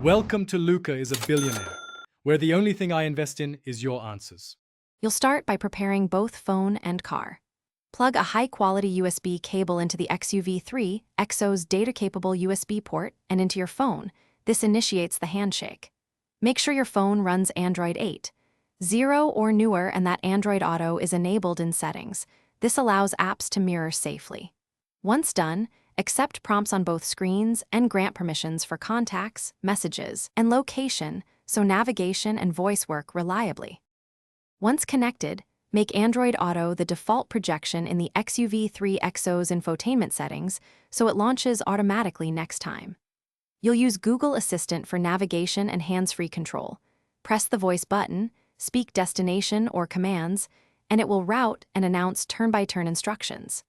Welcome to Luca is a Billionaire, where the only thing I invest in is your answers. You'll start by preparing both phone and car. Plug a high-quality USB cable into the XUV 3xo's data-capable USB port and into your phone. This initiates the handshake. Make sure your phone runs Android 8.0 or newer and that Android Auto is enabled in settings. This allows apps to mirror safely. Once done, accept prompts on both screens and grant permissions for contacts, messages, and location so navigation and voice work reliably. Once connected, make Android Auto the default projection in the XUV 3xo's infotainment settings so it launches automatically next time. You'll use Google Assistant for navigation and hands-free control. Press the voice button, speak destination or commands, and it will route and announce turn-by-turn instructions.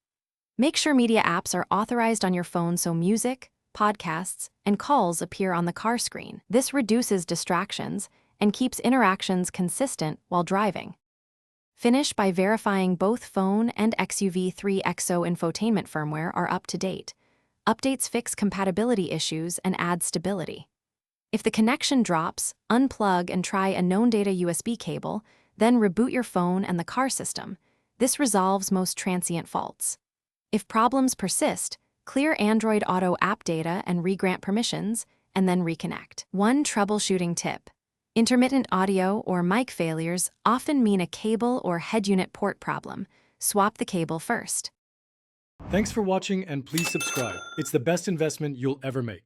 Make sure media apps are authorized on your phone so music, podcasts, and calls appear on the car screen. This reduces distractions and keeps interactions consistent while driving. Finish by verifying both phone and XUV 3xo infotainment firmware are up to date. Updates fix compatibility issues and add stability. If the connection drops, unplug and try a known data USB cable, then reboot your phone and the car system. This resolves most transient faults. If problems persist, clear Android Auto app data and regrant permissions, and then reconnect. One troubleshooting tip. Intermittent audio or mic failures often mean a cable or head unit port problem. Swap the cable first. Thanks for watching and please subscribe. It's the best investment you'll ever make.